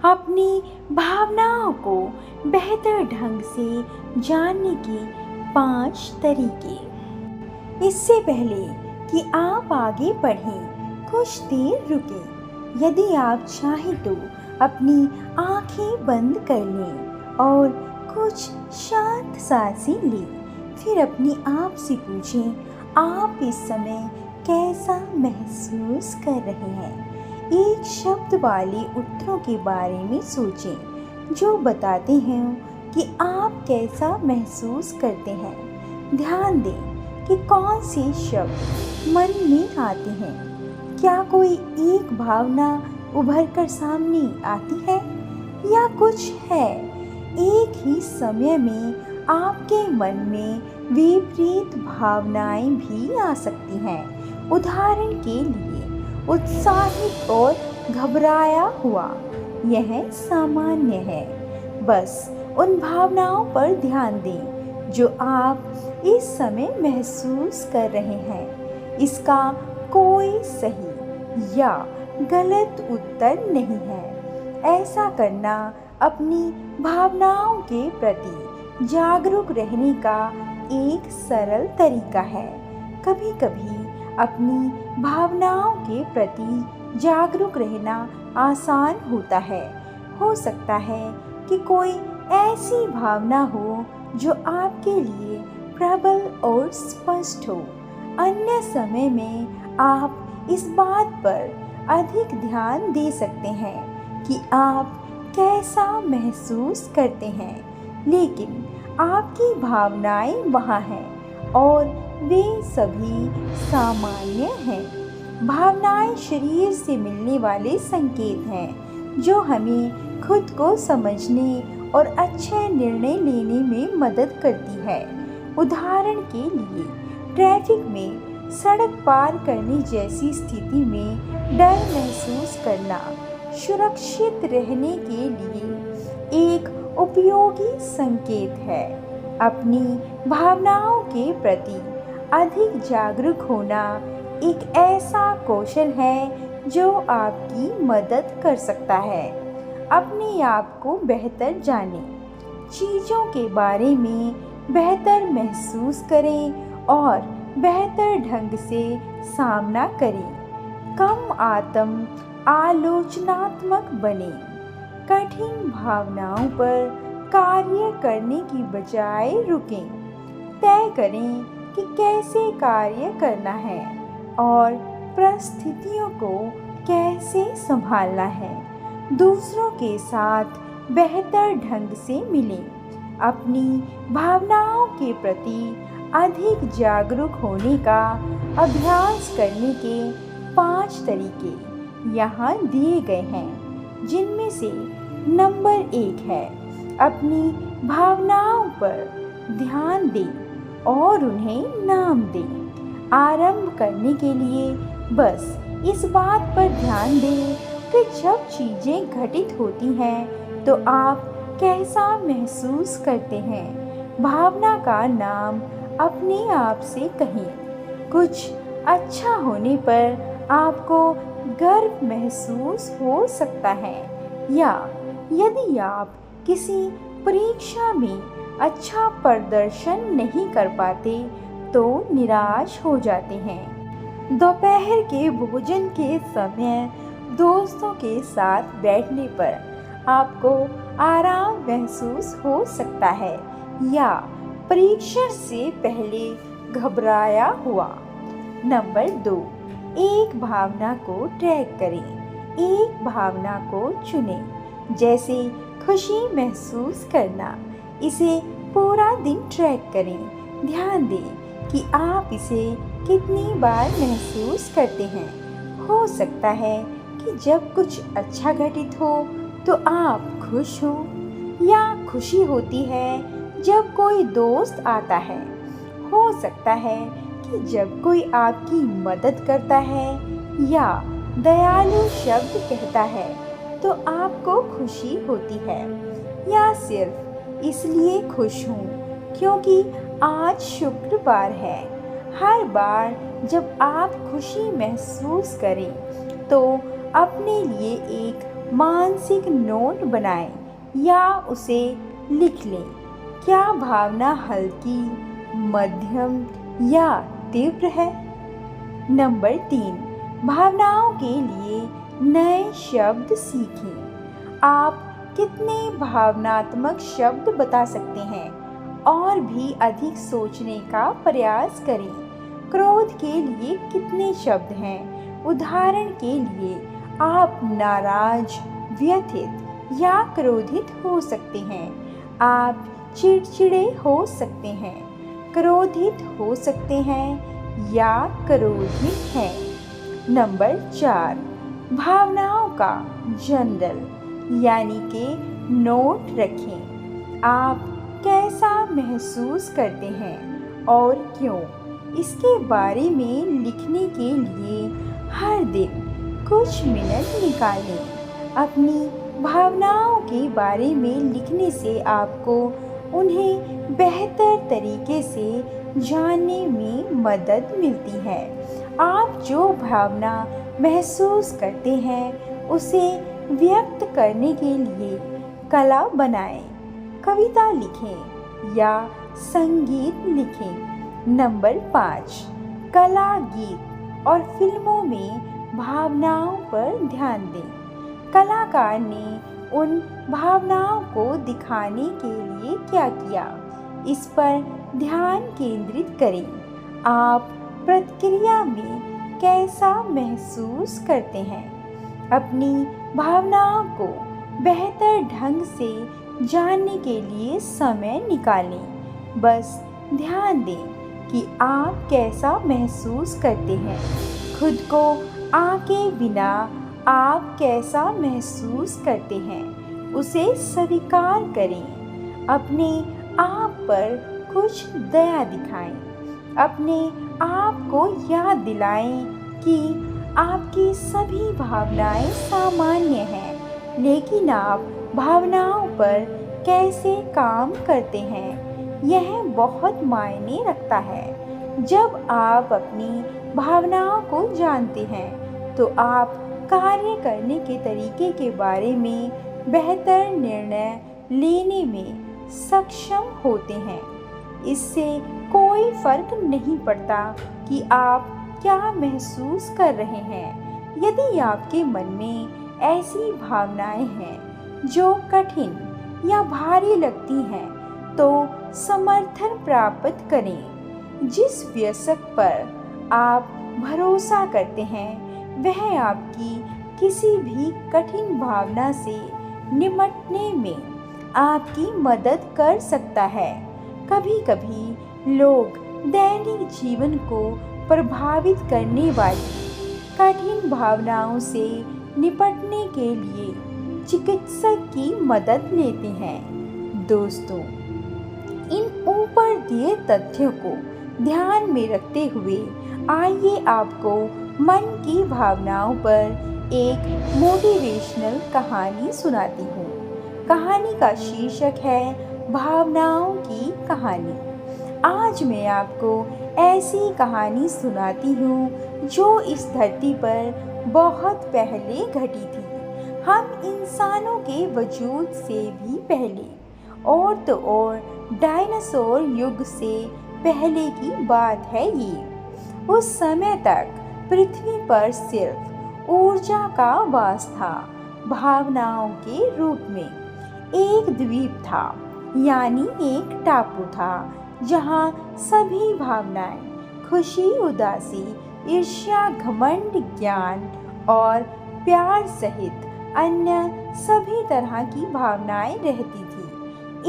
अपनी भावनाओं को बेहतर ढंग से जानने के 5 तरीके। इससे पहले कि आप आगे बढ़ें, कुछ देर रुकें। यदि आप चाहें तो अपनी आंखें बंद कर लें और कुछ शांत सांसें लें। फिर अपने आप से पूछें, आप इस समय कैसा महसूस कर रहे हैं। एक शब्द वाले उत्तरों के बारे में सोचें जो बताते हैं कि आप कैसा महसूस करते हैं। ध्यान दें कि कौन से शब्द मन में आते हैं। क्या कोई एक भावना उभर कर सामने आती है या कुछ है। एक ही समय में आपके मन में विपरीत भावनाएं भी आ सकती हैं। उदाहरण के लिए उत्साहित और घबराया हुआ, यह सामान्य है। बस उन भावनाओं पर ध्यान दें जो आप इस समय महसूस कर रहे हैं। इसका कोई सही या गलत उत्तर नहीं है। ऐसा करना अपनी भावनाओं के प्रति जागरूक रहने का एक सरल तरीका है। कभी-कभी अपनी भावनाओं के प्रति जागरूक रहना आसान होता है। हो सकता है कि कोई ऐसी भावना हो जो आपके लिए प्रबल और स्पष्ट हो। अन्य समय में आप इस बात पर अधिक ध्यान दे सकते हैं कि आप कैसा महसूस करते हैं, लेकिन आपकी भावनाएं वहाँ हैं और वे सभी सामान्य हैं। भावनाएं शरीर से मिलने वाले संकेत हैं जो हमें खुद को समझने और अच्छे निर्णय लेने में मदद करती है। उदाहरण के लिए ट्रैफिक में सड़क पार करने जैसी स्थिति में डर महसूस करना सुरक्षित रहने के लिए एक उपयोगी संकेत है। अपनी भावनाओं के प्रति अधिक जागरूक होना एक ऐसा कौशल है जो आपकी मदद कर सकता है। अपने आप को बेहतर जानें, चीज़ों के बारे में बेहतर महसूस करें और बेहतर ढंग से सामना करें। कम आत्म आलोचनात्मक बने। कठिन भावनाओं पर कार्य करने की बजाय रुकें। तय करें कि कैसे कार्य करना है और परिस्थितियों को कैसे संभालना है। दूसरों के साथ बेहतर ढंग से मिलें। अपनी भावनाओं के प्रति अधिक जागरूक होने का अभ्यास करने के 5 तरीके यहाँ दिए गए हैं, जिनमें से नंबर 1 है अपनी भावनाओं पर ध्यान दें और उन्हें नाम दें। आरंभ करने के लिए बस इस बात पर ध्यान दें कि जब चीज़ें घटित होती हैं तो आप कैसा महसूस करते हैं। भावना का नाम अपने आप से कहें। कुछ अच्छा होने पर आपको गर्व महसूस हो सकता है, या यदि आप किसी परीक्षा में अच्छा प्रदर्शन नहीं कर पाते तो निराश हो जाते हैं। दोपहर के भोजन के समय दोस्तों के साथ बैठने पर आपको आराम महसूस हो सकता है, या परीक्षा से पहले घबराया हुआ। नंबर 2, एक भावना को ट्रैक करें। एक भावना को चुनें, जैसे खुशी महसूस करना। इसे पूरा दिन ट्रैक करें। ध्यान दें कि आप इसे कितनी बार महसूस करते हैं। हो सकता है कि जब कुछ अच्छा घटित हो तो आप खुश हो, या खुशी होती है जब कोई दोस्त आता है। हो सकता है कि जब कोई आपकी मदद करता है या दयालु शब्द कहता है तो आपको खुशी होती है, या सिर्फ इसलिए खुश हूँ क्योंकि आज शुक्रवार है। हर बार जब आप खुशी महसूस करें तो अपने लिए एक मानसिक नोट बनाएं या उसे लिख लें। क्या भावना हल्की, मध्यम या तीव्र है? नंबर 3, भावनाओं के लिए नए शब्द सीखें। आप कितने भावनात्मक शब्द बता सकते हैं? और भी अधिक सोचने का प्रयास करें। क्रोध के लिए कितने शब्द हैं? उदाहरण के लिए, आप नाराज, व्यथित या क्रोधित हो सकते हैं। आप चिड़चिड़े हो सकते हैं, क्रोधित हो सकते हैं या क्रोधित हैं। नंबर 4, भावनाओं का जर्नल यानी कि नोट रखें। आप कैसा महसूस करते हैं और क्यों? इसके बारे में लिखने के लिए हर दिन कुछ मिनट निकालें। अपनी भावनाओं के बारे में लिखने से आपको उन्हें बेहतर तरीके से जानने में मदद मिलती है। आप जो भावना महसूस करते हैं उसे व्यक्त करने के लिए कला बनाएं, कविता लिखें या संगीत लिखें। नंबर 5, कला, गीत और फिल्मों में भावनाओं पर ध्यान दें। कलाकार ने उन भावनाओं को दिखाने के लिए क्या किया, इस पर ध्यान केंद्रित करें। आप प्रतिक्रिया में कैसा महसूस करते हैं? अपनी भावनाओं को बेहतर ढंग से जानने के लिए समय निकालें। बस ध्यान दें कि आप कैसा महसूस करते हैं। खुद को आंके बिना आप कैसा महसूस करते हैं, उसे स्वीकार करें। अपने आप पर कुछ दया दिखाएं। अपने आप को याद दिलाएं कि आपकी सभी भावनाएं सामान्य हैं, लेकिन आप भावनाओं पर कैसे काम करते हैं यह बहुत मायने रखता है। जब आप अपनी भावनाओं को जानते हैं तो आप कार्य करने के तरीके के बारे में बेहतर निर्णय लेने में सक्षम होते हैं। इससे कोई फर्क नहीं पड़ता कि आप क्या महसूस कर रहे हैं। यदि आपके मन में ऐसी भावनाएं हैं जो कठिन या भारी लगती हैं, तो समर्थन प्राप्त करें। जिस वयस्क पर आप भरोसा करते हैं वह आपकी किसी भी कठिन भावना से निपटने में आपकी मदद कर सकता है। कभी-कभी लोग दैनिक जीवन को प्रभावित करने वाली कठिन भावनाओं से निपटने के लिए चिकित्सक की मदद लेते हैं। दोस्तों, इन ऊपर दिए तथ्यों को ध्यान में रखते हुए आइए आपको मन की भावनाओं पर एक मोटिवेशनल कहानी सुनाती हूँ। कहानी का शीर्षक है भावनाओं की कहानी। आज मैं आपको ऐसी कहानी सुनाती हूँ जो इस धरती पर बहुत पहले घटी थी। हम इंसानों के वजूद से भी पहले, और तो और डायनासोर युग से पहले की बात है ये। उस समय तक पृथ्वी पर सिर्फ ऊर्जा का वास था, भावनाओं के रूप में। एक द्वीप था, यानी एक टापू था, जहाँ सभी भावनाएं, खुशी, उदासी, ईर्ष्या, घमंड, ज्ञान और प्यार सहित अन्य सभी तरह की भावनाएं रहती थी।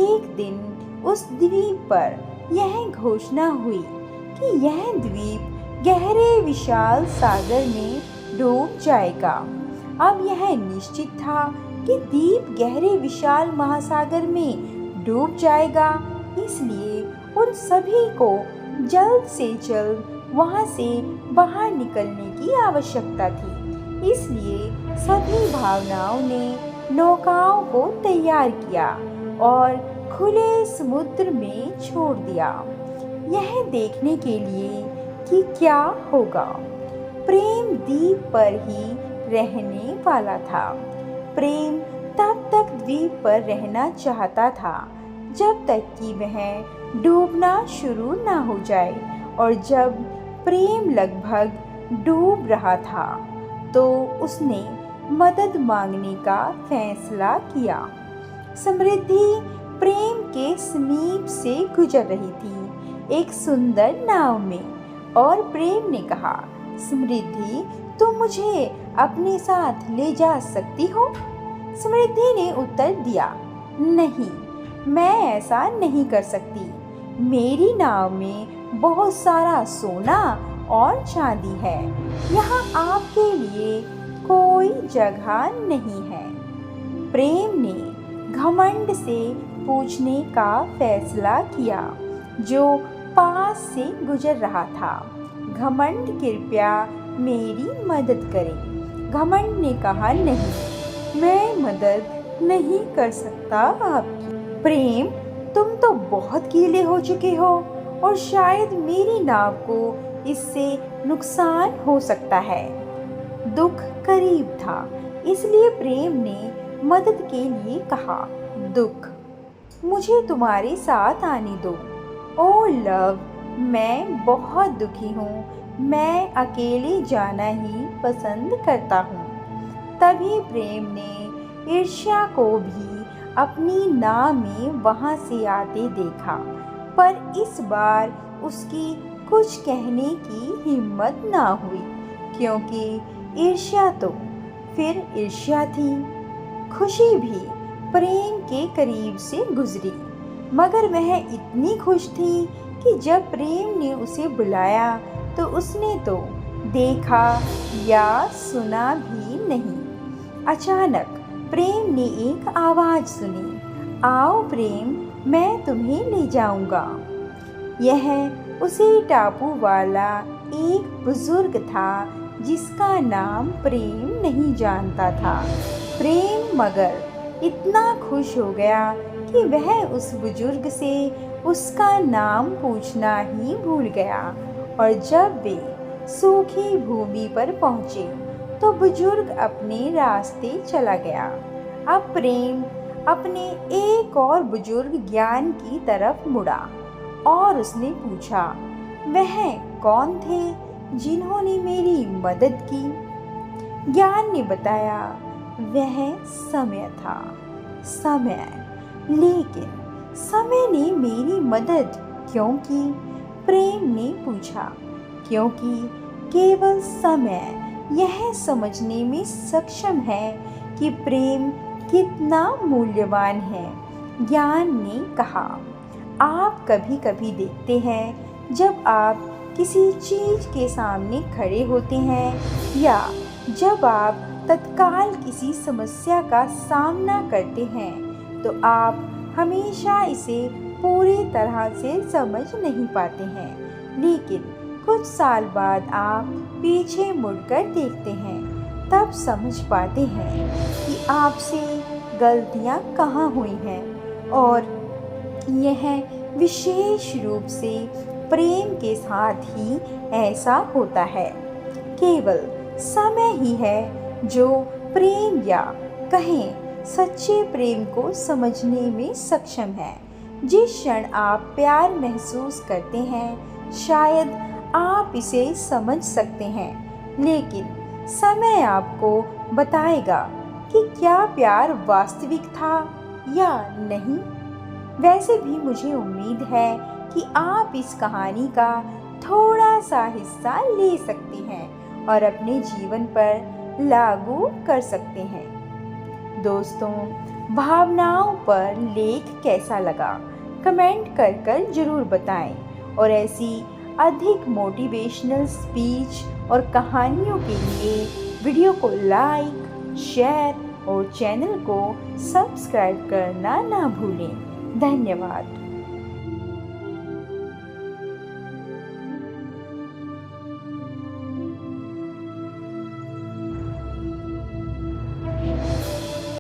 एक दिन उस द्वीप पर यह घोषणा हुई कि यह द्वीप गहरे विशाल सागर में डूब जाएगा। अब यह निश्चित था कि द्वीप गहरे विशाल महासागर में डूब जाएगा, इसलिए उन सभी को जल्द से जल्द वहां से बाहर निकलने की आवश्यकता थी। इसलिए सभी भावनाओं ने नौकाओं को तैयार किया और खुले समुद्र में छोड़ दिया, यह देखने के लिए कि क्या होगा। प्रेम द्वीप पर ही रहने वाला था। प्रेम तब तक द्वीप पर रहना चाहता था जब तक कि वह डूबना शुरू ना हो जाए, और जब प्रेम लगभग डूब रहा था तो उसने मदद मांगने का फैसला किया। समृद्धि प्रेम के समीप से गुजर रही थी एक सुंदर नाव में, और प्रेम ने कहा, समृद्धि तुम मुझे अपने साथ ले जा सकती हो? समृद्धि ने उत्तर दिया, नहीं, मैं ऐसा नहीं कर सकती। मेरी नाव में बहुत सारा सोना और चांदी है, यहाँ आपके लिए कोई जगह नहीं है। प्रेम ने घमंड से पूछने का फैसला किया जो पास से गुजर रहा था, घमंड कृपया मेरी मदद करें। घमंड ने कहा, नहीं, मैं मदद नहीं कर सकता आपकी। प्रेम, तुम तो बहुत गीले हो चुके हो और शायद मेरी नाव को इससे नुकसान हो सकता है। दुख करीब था, इसलिए प्रेम ने मदद के लिए कहा, दुख, मुझे तुम्हारे साथ आने दो। ओ लव, मैं बहुत दुखी हूँ, मैं अकेले जाना ही पसंद करता हूँ। तभी प्रेम ने ईर्ष्या को भी अपनी नाव में वहाँ से आते देखा, पर इस बार उसकी कुछ कहने की हिम्मत ना हुई, क्योंकि ईर्ष्या तो फिर ईर्ष्या थी। खुशी भी प्रेम के करीब से गुजरी, मगर वह इतनी खुश थी कि जब प्रेम ने उसे बुलाया तो उसने तो देखा या सुना भी नहीं। अचानक प्रेम ने एक आवाज़ सुनी, आओ प्रेम, मैं तुम्हें ले जाऊंगा। यह उसी टापू वाला एक बुजुर्ग था जिसका नाम प्रेम नहीं जानता था। प्रेम मगर इतना खुश हो गया कि वह उस बुजुर्ग से उसका नाम पूछना ही भूल गया, और जब वे सूखी भूमि पर पहुँचे तो बुजुर्ग अपने रास्ते चला गया। अब प्रेम अपने एक और बुजुर्ग ज्ञान की तरफ मुड़ा और उसने पूछा, वह कौन थे जिन्होंने मेरी मदद की? ज्ञान ने बताया, वह समय था। समय, लेकिन समय ने मेरी मदद क्यों की? प्रेम ने पूछा, क्योंकि केवल समय यह समझने में सक्षम है कि प्रेम कितना मूल्यवान है। ज्ञान ने कहा, आप कभी कभी देखते हैं जब आप किसी चीज़ के सामने खड़े होते हैं या जब आप तत्काल किसी समस्या का सामना करते हैं तो आप हमेशा इसे पूरी तरह से समझ नहीं पाते हैं, लेकिन कुछ साल बाद आप पीछे मुड़कर देखते हैं, तब समझ पाते हैं कि आपसे गलतियां कहाँ हुई हैं। और यह विशेष रूप से प्रेम के साथ ही ऐसा होता है। केवल समय ही है जो प्रेम या कहें सच्चे प्रेम को समझने में सक्षम है। जिस क्षण आप प्यार महसूस करते हैं शायद आप इसे समझ सकते हैं, लेकिन समय आपको बताएगा कि क्या प्यार वास्तविक था या नहीं। वैसे भी मुझे उम्मीद है कि आप इस कहानी का थोड़ा सा हिस्सा ले सकते हैं और अपने जीवन पर लागू कर सकते हैं। दोस्तों, भावनाओं पर लेख कैसा लगा कमेंट कर ज़रूर बताएं, और ऐसी अधिक मोटिवेशनल स्पीच और कहानियों के लिए वीडियो को लाइक, शेयर और चैनल को सब्सक्राइब करना ना भूलें। धन्यवाद।